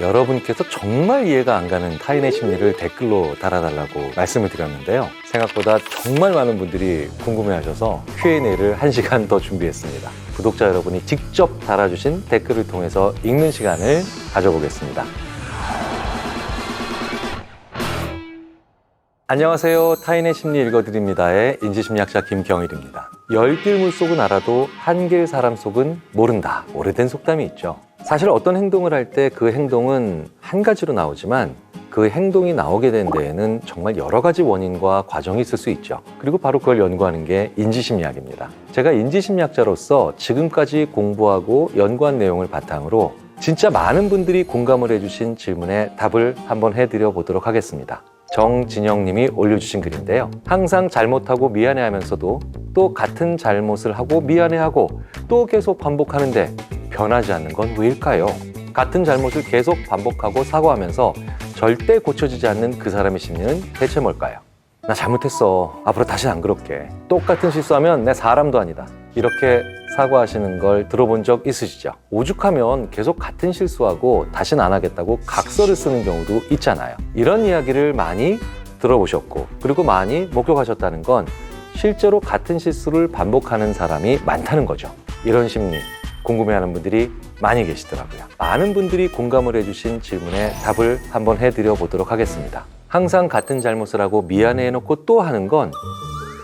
여러분께서 정말 이해가 안 가는 타인의 심리를 댓글로 달아달라고 말씀을 드렸는데요. 생각보다 정말 많은 분들이 궁금해하셔서 Q&A를 1시간 더 준비했습니다. 구독자 여러분이 직접 달아주신 댓글을 통해서 읽는 시간을 가져보겠습니다. 안녕하세요. 타인의 심리 읽어드립니다의 인지심리학자 김경일입니다. 열 길 물속은 알아도 한 길 사람 속은 모른다. 오래된 속담이 있죠. 사실 어떤 행동을 할 때 그 행동은 한 가지로 나오지만 그 행동이 나오게 된 데에는 정말 여러 가지 원인과 과정이 있을 수 있죠. 그리고 바로 그걸 연구하는 게 인지심리학입니다. 제가 인지심리학자로서 지금까지 공부하고 연구한 내용을 바탕으로 진짜 많은 분들이 공감을 해주신 질문에 답을 한번 해드려 보도록 하겠습니다. 정진영 님이 올려주신 글인데요. 항상 잘못하고 미안해하면서도 또 같은 잘못을 하고 미안해하고 또 계속 반복하는데 변하지 않는 건 왜일까요? 같은 잘못을 계속 반복하고 사과하면서 절대 고쳐지지 않는 그 사람의 심리는 대체 뭘까요? 나 잘못했어. 앞으로 다시는 안 그럴게. 똑같은 실수하면 내 사람도 아니다. 이렇게 사과하시는 걸 들어본 적 있으시죠? 오죽하면 계속 같은 실수하고 다시는 안 하겠다고 각서를 쓰는 경우도 있잖아요. 이런 이야기를 많이 들어보셨고 그리고 많이 목격하셨다는 건 실제로 같은 실수를 반복하는 사람이 많다는 거죠. 이런 심리 궁금해하는 분들이 많이 계시더라고요. 많은 분들이 공감을 해주신 질문에 답을 한번 해드려 보도록 하겠습니다. 항상 같은 잘못을 하고 미안해해놓고 또 하는 건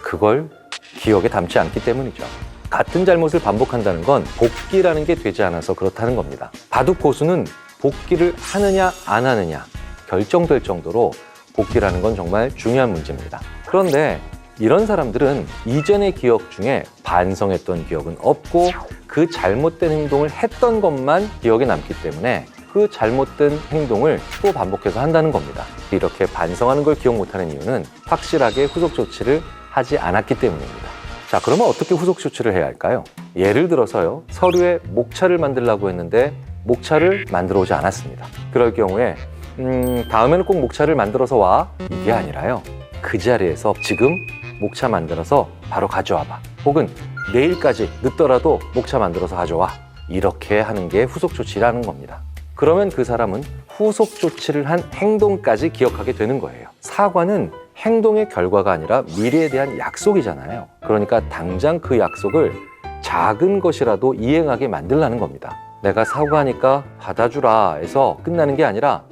그걸 기억에 담지 않기 때문이죠. 같은 잘못을 반복한다는 건 복기라는 게 되지 않아서 그렇다는 겁니다. 바둑 고수는 복기를 하느냐 안 하느냐 결정될 정도로 복기라는 건 정말 중요한 문제입니다. 그런데 이런 사람들은 이전의 기억 중에 반성했던 기억은 없고 그 잘못된 행동을 했던 것만 기억에 남기 때문에 그 잘못된 행동을 또 반복해서 한다는 겁니다. 이렇게 반성하는 걸 기억 못하는 이유는 확실하게 후속 조치를 하지 않았기 때문입니다. 자, 그러면 어떻게 후속 조치를 해야 할까요? 예를 들어서요, 서류에 목차를 만들려고 했는데 목차를 만들어 오지 않았습니다. 그럴 경우에 다음에는 꼭 목차를 만들어서 와, 이게 아니라요, 그 자리에서 지금 목차 만들어서 바로 가져와봐, 혹은 내일까지 늦더라도 목차 만들어서 가져와, 이렇게 하는 게 후속 조치라는 겁니다. 그러면 그 사람은 후속 조치를 한 행동까지 기억하게 되는 거예요. 사과는 행동의 결과가 아니라 미래에 대한 약속이잖아요. 그러니까 당장 그 약속을 작은 것이라도 이행하게 만들라는 겁니다. 내가 사과하니까 받아주라 해서 끝나는 게 아니라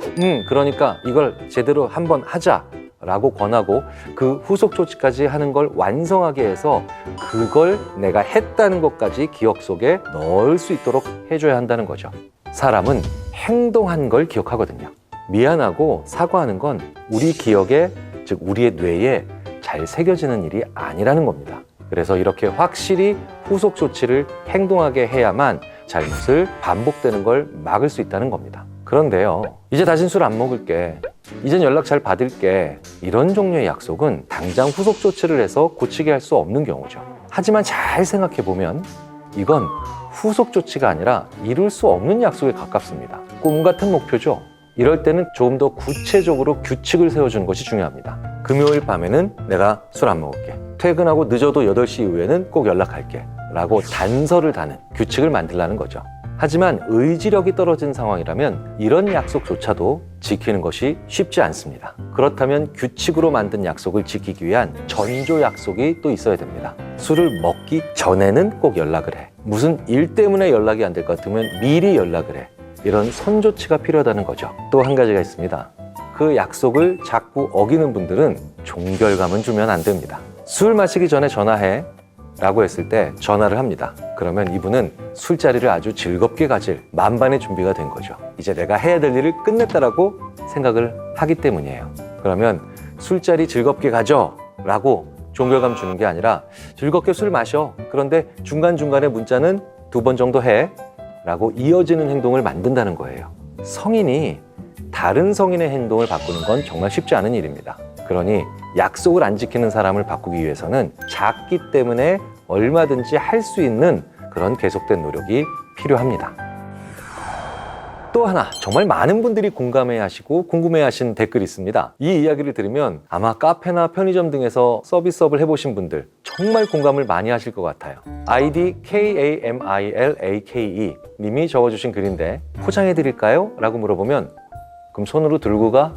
그러니까 이걸 제대로 한번 하자 라고 권하고 그 후속 조치까지 하는 걸 완성하게 해서 그걸 내가 했다는 것까지 기억 속에 넣을 수 있도록 해줘야 한다는 거죠. 사람은 행동한 걸 기억하거든요. 미안하고 사과하는 건 우리 기억에, 즉 우리의 뇌에 잘 새겨지는 일이 아니라는 겁니다. 그래서 이렇게 확실히 후속 조치를 행동하게 해야만 잘못을 반복되는 걸 막을 수 있다는 겁니다. 그런데요, 이제 다신 술 안 먹을게, 이젠 연락 잘 받을게, 이런 종류의 약속은 당장 후속 조치를 해서 고치게 할 수 없는 경우죠. 하지만 잘 생각해보면 이건 후속 조치가 아니라 이룰 수 없는 약속에 가깝습니다. 꿈 같은 목표죠. 이럴 때는 조금 더 구체적으로 규칙을 세워주는 것이 중요합니다. 금요일 밤에는 내가 술 안 먹을게, 퇴근하고 늦어도 8시 이후에는 꼭 연락할게 라고 단서를 다는 규칙을 만들라는 거죠. 하지만 의지력이 떨어진 상황이라면 이런 약속조차도 지키는 것이 쉽지 않습니다. 그렇다면 규칙으로 만든 약속을 지키기 위한 전조 약속이 또 있어야 됩니다. 술을 먹기 전에는 꼭 연락을 해. 무슨 일 때문에 연락이 안 될 것 같으면 미리 연락을 해. 이런 선조치가 필요하다는 거죠. 또 한 가지가 있습니다. 그 약속을 자꾸 어기는 분들은 종결감은 주면 안 됩니다. 술 마시기 전에 전화해 라고 했을 때 전화를 합니다. 그러면 이분은 술자리를 아주 즐겁게 가질 만반의 준비가 된 거죠. 이제 내가 해야 될 일을 끝냈다라고 생각을 하기 때문이에요. 그러면 술자리 즐겁게 가죠 라고 종결감 주는 게 아니라 즐겁게 술 마셔, 그런데 중간중간에 문자는 2번 정도 해 라고 이어지는 행동을 만든다는 거예요. 성인이 다른 성인의 행동을 바꾸는 건 정말 쉽지 않은 일입니다. 그러니 약속을 안 지키는 사람을 바꾸기 위해서는 작기 때문에 얼마든지 할 수 있는 그런 계속된 노력이 필요합니다. 또 하나 정말 많은 분들이 공감해 하시고 궁금해 하신 댓글이 있습니다. 이 이야기를 들으면 아마 카페나 편의점 등에서 서비스업을 해보신 분들, 정말 공감을 많이 하실 것 같아요. 아이디 KAMILAKE 님이 적어주신 글인데 포장해 드릴까요? 라고 물어보면 그럼 손으로 들고 가?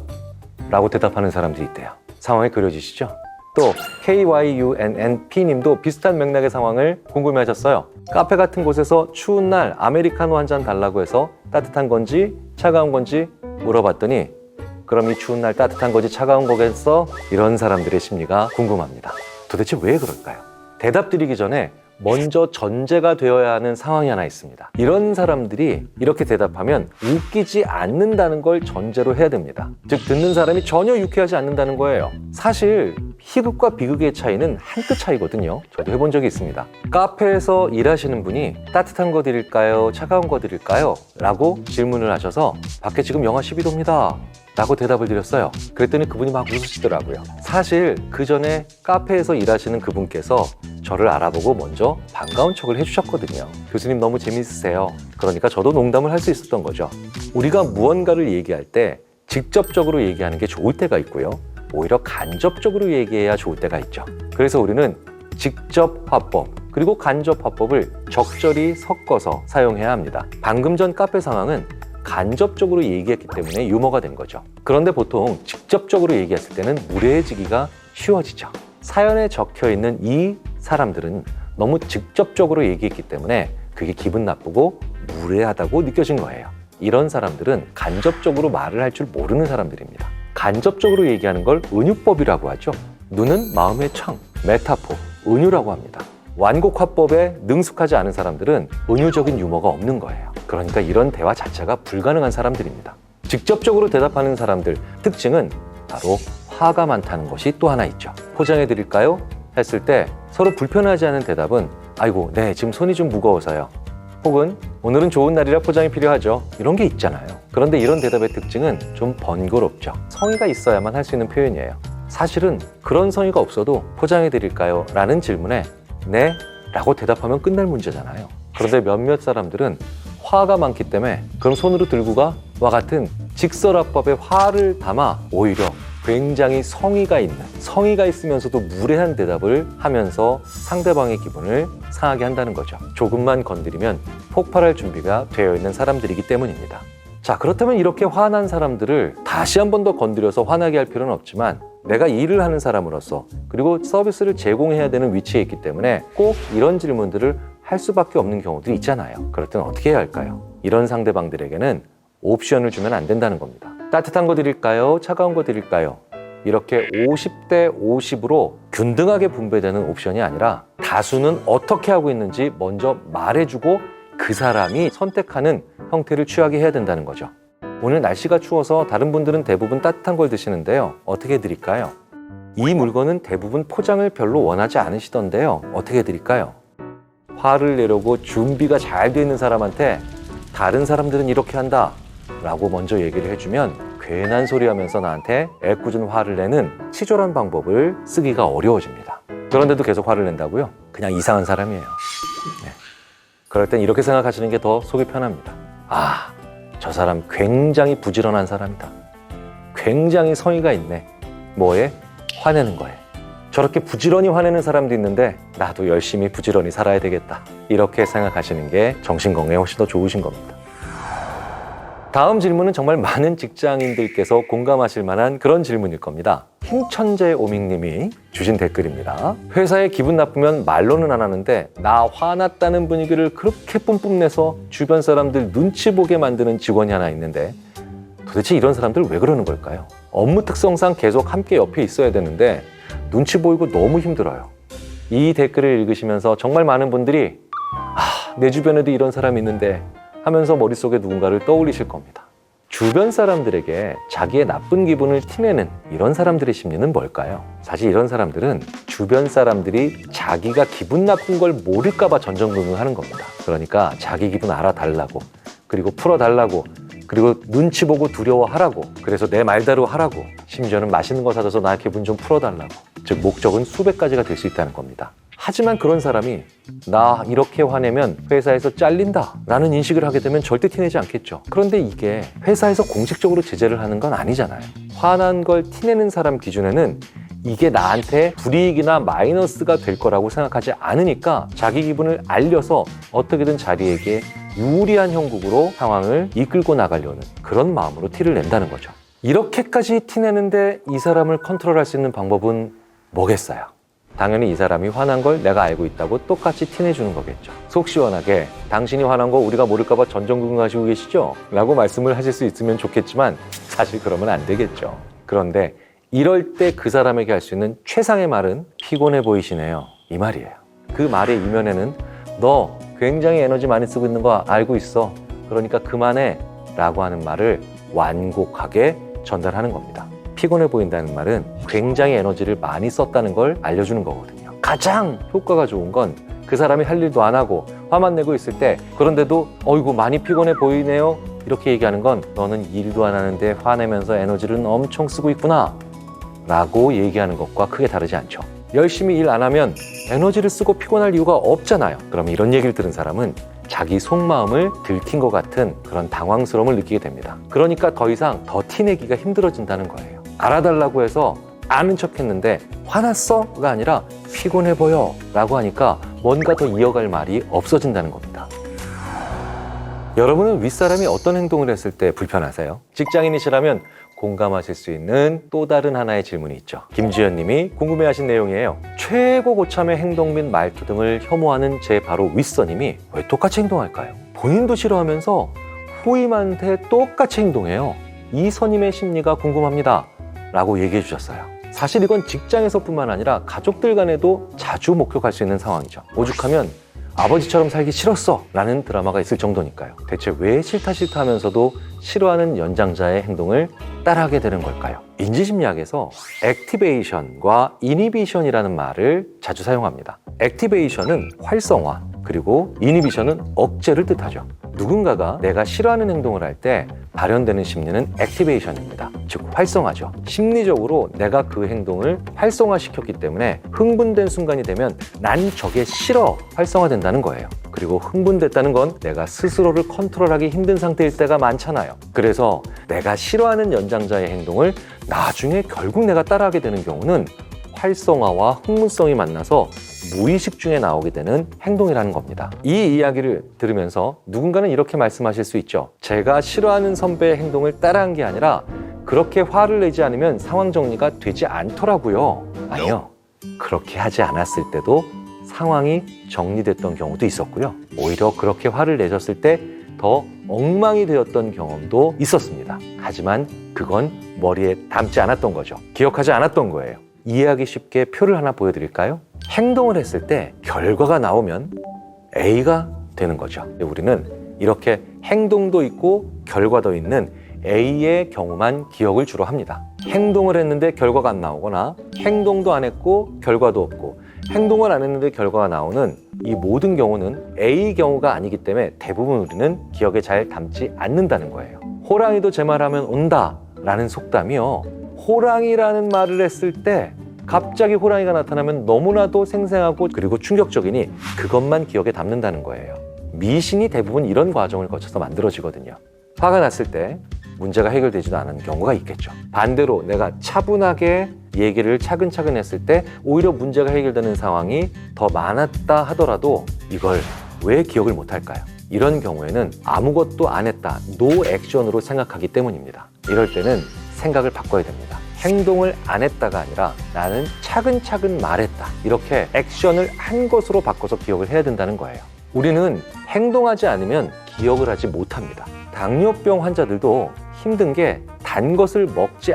라고 대답하는 사람들이 있대요. 상황이 그려지시죠? 또 KYUNNP 님도 비슷한 맥락의 상황을 궁금해 하셨어요. 카페 같은 곳에서 추운 날 아메리카노 한 잔 달라고 해서 따뜻한 건지 차가운 건지 물어봤더니 그럼 이 추운 날 따뜻한 거지 차가운 거겠어? 이런 사람들의 심리가 궁금합니다. 도대체 왜 그럴까요? 대답 드리기 전에 먼저 전제가 되어야 하는 상황이 하나 있습니다. 이런 사람들이 이렇게 대답하면 웃기지 않는다는 걸 전제로 해야 됩니다. 즉 듣는 사람이 전혀 유쾌하지 않는다는 거예요. 사실 희극과 비극의 차이는 한 끗 차이거든요. 저도 해본 적이 있습니다. 카페에서 일하시는 분이 따뜻한 거 드릴까요? 차가운 거 드릴까요? 라고 질문을 하셔서 밖에 지금 영하 12도입니다. 라고 대답을 드렸어요. 그랬더니 그분이 막 웃으시더라고요. 사실 그 전에 카페에서 일하시는 그분께서 저를 알아보고 먼저 반가운 척을 해주셨거든요. 교수님 너무 재밌으세요. 그러니까 저도 농담을 할 수 있었던 거죠. 우리가 무언가를 얘기할 때 직접적으로 얘기하는 게 좋을 때가 있고요. 오히려 간접적으로 얘기해야 좋을 때가 있죠. 그래서 우리는 직접 화법 그리고 간접 화법을 적절히 섞어서 사용해야 합니다. 방금 전 카페 상황은 간접적으로 얘기했기 때문에 유머가 된 거죠. 그런데 보통 직접적으로 얘기했을 때는 무례해지기가 쉬워지죠. 사연에 적혀 있는 이 사람들은 너무 직접적으로 얘기했기 때문에 그게 기분 나쁘고 무례하다고 느껴진 거예요. 이런 사람들은 간접적으로 말을 할 줄 모르는 사람들입니다. 간접적으로 얘기하는 걸 은유법이라고 하죠. 눈은 마음의 창, 메타포, 은유라고 합니다. 완곡 화법에 능숙하지 않은 사람들은 은유적인 유머가 없는 거예요. 그러니까 이런 대화 자체가 불가능한 사람들입니다. 직접적으로 대답하는 사람들 특징은 바로 화가 많다는 것이 또 하나 있죠. 포장해 드릴까요? 했을 때 서로 불편하지 않은 대답은 아이고 네 지금 손이 좀 무거워서요. 혹은 오늘은 좋은 날이라 포장이 필요하죠. 이런 게 있잖아요. 그런데 이런 대답의 특징은 좀 번거롭죠. 성의가 있어야만 할 수 있는 표현이에요. 사실은 그런 성의가 없어도 포장해 드릴까요? 라는 질문에 네 라고 대답하면 끝날 문제잖아요. 그런데 몇몇 사람들은 화가 많기 때문에 그럼 손으로 들고 가? 와 같은 직설화법에 화를 담아 오히려 굉장히 성의가 있으면서도 무례한 대답을 하면서 상대방의 기분을 상하게 한다는 거죠. 조금만 건드리면 폭발할 준비가 되어 있는 사람들이기 때문입니다. 자, 그렇다면 이렇게 화난 사람들을 다시 한 번 더 건드려서 화나게 할 필요는 없지만 내가 일을 하는 사람으로서 그리고 서비스를 제공해야 되는 위치에 있기 때문에 꼭 이런 질문들을 할 수밖에 없는 경우들이 있잖아요. 그럴 때는 어떻게 해야 할까요? 이런 상대방들에게는 옵션을 주면 안 된다는 겁니다. 따뜻한 거 드릴까요? 차가운 거 드릴까요? 이렇게 50대 50으로 균등하게 분배되는 옵션이 아니라 다수는 어떻게 하고 있는지 먼저 말해주고 그 사람이 선택하는 형태를 취하게 해야 된다는 거죠. 오늘 날씨가 추워서 다른 분들은 대부분 따뜻한 걸 드시는데요. 어떻게 드릴까요? 이 물건은 대부분 포장을 별로 원하지 않으시던데요. 어떻게 드릴까요? 화를 내려고 준비가 잘 돼 있는 사람한테 다른 사람들은 이렇게 한다 라고 먼저 얘기를 해주면 괜한 소리 하면서 나한테 애꿎은 화를 내는 치졸한 방법을 쓰기가 어려워집니다. 그런데도 계속 화를 낸다고요? 그냥 이상한 사람이에요. 네. 그럴 땐 이렇게 생각하시는 게 더 속이 편합니다. 아, 저 사람 굉장히 부지런한 사람이다. 굉장히 성의가 있네. 뭐에? 화내는 거에. 저렇게 부지런히 화내는 사람도 있는데 나도 열심히 부지런히 살아야 되겠다. 이렇게 생각하시는 게 정신건강에 훨씬 더 좋으신 겁니다. 다음 질문은 정말 많은 직장인들께서 공감하실 만한 그런 질문일 겁니다. 흰천재 오밍님이 주신 댓글입니다. 회사에 기분 나쁘면 말로는 안 하는데 나 화났다는 분위기를 그렇게 뿜뿜 내서 주변 사람들 눈치 보게 만드는 직원이 하나 있는데 도대체 이런 사람들 왜 그러는 걸까요? 업무 특성상 계속 함께 옆에 있어야 되는데 눈치 보이고 너무 힘들어요. 이 댓글을 읽으시면서 정말 많은 분들이 내 주변에도 이런 사람이 있는데 하면서 머릿속에 누군가를 떠올리실 겁니다. 주변 사람들에게 자기의 나쁜 기분을 티내는 이런 사람들의 심리는 뭘까요? 사실 이런 사람들은 주변 사람들이 자기가 기분 나쁜 걸 모를까 봐 전전긍긍하는 겁니다. 그러니까 자기 기분 알아달라고 그리고 풀어달라고 그리고 눈치 보고 두려워하라고 그래서 내 말대로 하라고 심지어는 맛있는 거 사줘서 나 기분 좀 풀어달라고 즉 목적은 수백 가지가 될 수 있다는 겁니다. 하지만 그런 사람이 나 이렇게 화내면 회사에서 잘린다 라는 인식을 하게 되면 절대 티내지 않겠죠. 그런데 이게 회사에서 공식적으로 제재를 하는 건 아니잖아요. 화난 걸 티내는 사람 기준에는 이게 나한테 불이익이나 마이너스가 될 거라고 생각하지 않으니까 자기 기분을 알려서 어떻게든 자리에게 유리한 형국으로 상황을 이끌고 나가려는 그런 마음으로 티를 낸다는 거죠. 이렇게까지 티내는데 이 사람을 컨트롤할 수 있는 방법은 뭐겠어요? 당연히 이 사람이 화난 걸 내가 알고 있다고 똑같이 티내주는 거겠죠. 속 시원하게 당신이 화난 거 우리가 모를까 봐 전전긍긍하시고 계시죠? 라고 말씀을 하실 수 있으면 좋겠지만 사실 그러면 안 되겠죠. 그런데 이럴 때 그 사람에게 할 수 있는 최상의 말은 피곤해 보이시네요. 이 말이에요. 그 말의 이면에는 너 굉장히 에너지 많이 쓰고 있는 거 알고 있어. 그러니까 그만해 라고 하는 말을 완곡하게 전달하는 겁니다. 피곤해 보인다는 말은 굉장히 에너지를 많이 썼다는 걸 알려주는 거거든요. 가장 효과가 좋은 건 그 사람이 할 일도 안 하고 화만 내고 있을 때 그런데도 어이구 많이 피곤해 보이네요 이렇게 얘기하는 건 너는 일도 안 하는데 화내면서 에너지를 엄청 쓰고 있구나 라고 얘기하는 것과 크게 다르지 않죠. 열심히 일 안 하면 에너지를 쓰고 피곤할 이유가 없잖아요. 그럼 이런 얘기를 들은 사람은 자기 속마음을 들킨 것 같은 그런 당황스러움을 느끼게 됩니다. 그러니까 더 이상 더 티내기가 힘들어진다는 거예요. 알아달라고 해서 아는 척 했는데 화났어? 가 아니라 피곤해 보여 라고 하니까 뭔가 더 이어갈 말이 없어진다는 겁니다. 여러분은 윗사람이 어떤 행동을 했을 때 불편하세요? 직장인이시라면 공감하실 수 있는 또 다른 하나의 질문이 있죠. 김주현 님이 궁금해하신 내용이에요. 최고 고참의 행동 및 말투 등을 혐오하는 제 바로 윗선임이 왜 똑같이 행동할까요? 본인도 싫어하면서 후임한테 똑같이 행동해요. 이 선임의 심리가 궁금합니다 라고 얘기해 주셨어요. 사실 이건 직장에서뿐만 아니라 가족들 간에도 자주 목격할 수 있는 상황이죠. 오죽하면 아버지처럼 살기 싫었어 라는 드라마가 있을 정도니까요. 대체 왜 싫다 하면서도 싫어하는 연장자의 행동을 따라하게 되는 걸까요? 인지심리학에서 액티베이션과 이니비션이라는 말을 자주 사용합니다. 액티베이션은 활성화, 그리고 이니비션은 억제를 뜻하죠. 누군가가 내가 싫어하는 행동을 할 때 발현되는 심리는 액티베이션입니다. 즉 활성화죠. 심리적으로 내가 그 행동을 활성화시켰기 때문에 흥분된 순간이 되면 난 저게 싫어 활성화된다는 거예요. 그리고 흥분됐다는 건 내가 스스로를 컨트롤하기 힘든 상태일 때가 많잖아요. 그래서 내가 싫어하는 연장자의 행동을 나중에 결국 내가 따라하게 되는 경우는 활성화와 흥분성이 만나서 무의식 중에 나오게 되는 행동이라는 겁니다. 이 이야기를 들으면서 누군가는 이렇게 말씀하실 수 있죠. 제가 싫어하는 선배의 행동을 따라한 게 아니라 그렇게 화를 내지 않으면 상황 정리가 되지 않더라고요. 아니요. 그렇게 하지 않았을 때도 상황이 정리됐던 경우도 있었고요. 오히려 그렇게 화를 내셨을 때 더 엉망이 되었던 경험도 있었습니다. 하지만 그건 머리에 담지 않았던 거죠. 기억하지 않았던 거예요. 이해하기 쉽게 표를 하나 보여드릴까요? 행동을 했을 때 결과가 나오면 A가 되는 거죠. 우리는 이렇게 행동도 있고 결과도 있는 A의 경우만 기억을 주로 합니다. 행동을 했는데 결과가 안 나오거나 행동도 안 했고 결과도 없고 행동을 안 했는데 결과가 나오는 이 모든 경우는 A 경우가 아니기 때문에 대부분 우리는 기억에 잘 담지 않는다는 거예요. 호랑이도 제 말하면 온다 라는 속담이요. 호랑이라는 말을 했을 때 갑자기 호랑이가 나타나면 너무나도 생생하고 그리고 충격적이니 그것만 기억에 담는다는 거예요. 미신이 대부분 이런 과정을 거쳐서 만들어지거든요. 화가 났을 때 문제가 해결되지도 않은 경우가 있겠죠. 반대로 내가 차분하게 얘기를 차근차근 했을 때 오히려 문제가 해결되는 상황이 더 많았다 하더라도 이걸 왜 기억을 못할까요? 이런 경우에는 아무것도 안 했다, 노 액션으로 생각하기 때문입니다. 이럴 때는 생각을 바꿔야 됩니다. 행동을 안 했다가 아니라 나는 차근차근 말했다. 이렇게 액션을 한 것으로 바꿔서 기억을 해야 된다는 거예요. 우리는 행동하지 않으면 기억을 하지 못합니다. 당뇨병 환자들도 힘든 게 단 것을 먹지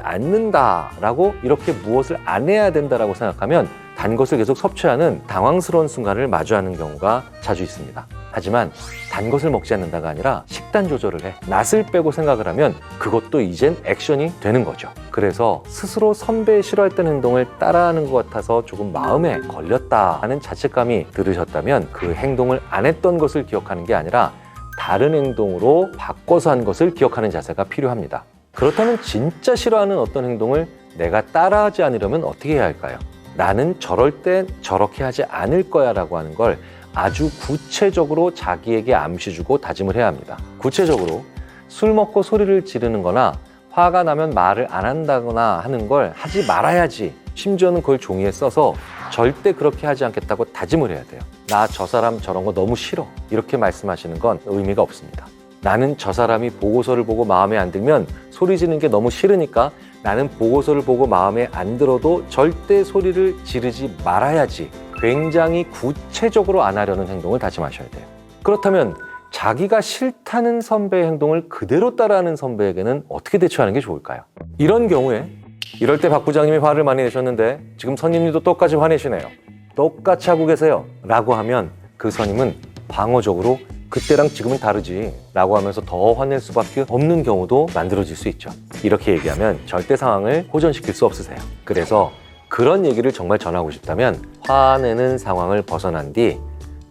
않는다라고 이렇게 무엇을 안 해야 된다라고 생각하면 단 것을 계속 섭취하는 당황스러운 순간을 마주하는 경우가 자주 있습니다. 하지만 단 것을 먹지 않는다가 아니라 식단 조절을 해 낯을 빼고 생각을 하면 그것도 이젠 액션이 되는 거죠. 그래서 스스로 선배의 싫어했던 행동을 따라하는 것 같아서 조금 마음에 걸렸다 하는 자책감이 들으셨다면 그 행동을 안 했던 것을 기억하는 게 아니라 다른 행동으로 바꿔서 한 것을 기억하는 자세가 필요합니다. 그렇다면 진짜 싫어하는 어떤 행동을 내가 따라하지 않으려면 어떻게 해야 할까요? 나는 저럴 때 저렇게 하지 않을 거야 라고 하는 걸 아주 구체적으로 자기에게 암시 주고 다짐을 해야 합니다. 구체적으로 술 먹고 소리를 지르는 거나 화가 나면 말을 안 한다거나 하는 걸 하지 말아야지 심지어는 그걸 종이에 써서 절대 그렇게 하지 않겠다고 다짐을 해야 돼요. 나 저 사람 저런 거 너무 싫어. 이렇게 말씀하시는 건 의미가 없습니다. 나는 저 사람이 보고서를 보고 마음에 안 들면 소리 지르는 게 너무 싫으니까 나는 보고서를 보고 마음에 안 들어도 절대 소리를 지르지 말아야지. 굉장히 구체적으로 안 하려는 행동을 다짐하셔야 돼요. 그렇다면 자기가 싫다는 선배의 행동을 그대로 따라하는 선배에게는 어떻게 대처하는 게 좋을까요? 이런 경우에 이럴 때 박 부장님이 화를 많이 내셨는데 지금 선임님도 똑같이 화내시네요. 똑같이 하고 계세요. 라고 하면 그 선임은 방어적으로 그때랑 지금은 다르지 라고 하면서 더 화낼 수밖에 없는 경우도 만들어질 수 있죠. 이렇게 얘기하면 절대 상황을 호전시킬 수 없으세요. 그래서 그런 얘기를 정말 전하고 싶다면 화내는 상황을 벗어난 뒤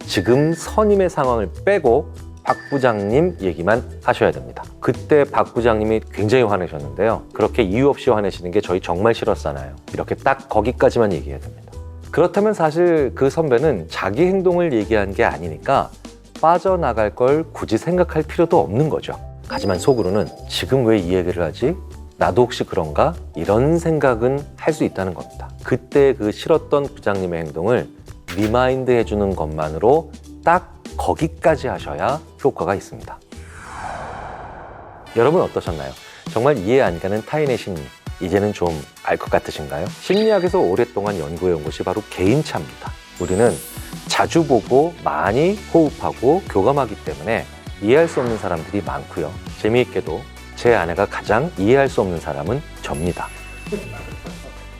지금 선임의 상황을 빼고 박 부장님 얘기만 하셔야 됩니다. 그때 박 부장님이 굉장히 화내셨는데요. 그렇게 이유 없이 화내시는 게 저희 정말 싫었잖아요. 이렇게 딱 거기까지만 얘기해야 됩니다. 그렇다면 사실 그 선배는 자기 행동을 얘기한 게 아니니까 빠져나갈 걸 굳이 생각할 필요도 없는 거죠. 하지만 속으로는 지금 왜 이 얘기를 하지? 나도 혹시 그런가? 이런 생각은 할 수 있다는 겁니다. 그때 그 싫었던 부장님의 행동을 리마인드 해주는 것만으로 딱 거기까지 하셔야 효과가 있습니다. 여러분 어떠셨나요? 정말 이해 안 가는 타인의 심리, 이제는 좀 알 것 같으신가요? 심리학에서 오랫동안 연구해온 것이 바로 개인차입니다. 우리는 자주 보고 많이 호흡하고 교감하기 때문에 이해할 수 없는 사람들이 많고요. 재미있게도 제 아내가 가장 이해할 수 없는 사람은 접니다.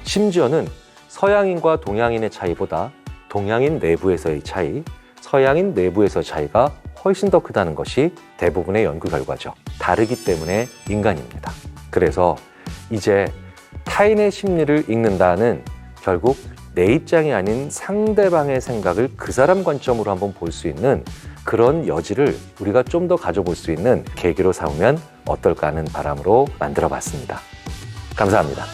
심지어는 서양인과 동양인의 차이보다 동양인 내부에서의 차이, 서양인 내부에서의 차이가 훨씬 더 크다는 것이 대부분의 연구 결과죠. 다르기 때문에 인간입니다. 그래서 이제 타인의 심리를 읽는다는 결국 내 입장이 아닌 상대방의 생각을 그 사람 관점으로 한번 볼 수 있는 그런 여지를 우리가 좀 더 가져볼 수 있는 계기로 삼으면 어떨까 하는 바람으로 만들어 봤습니다. 감사합니다.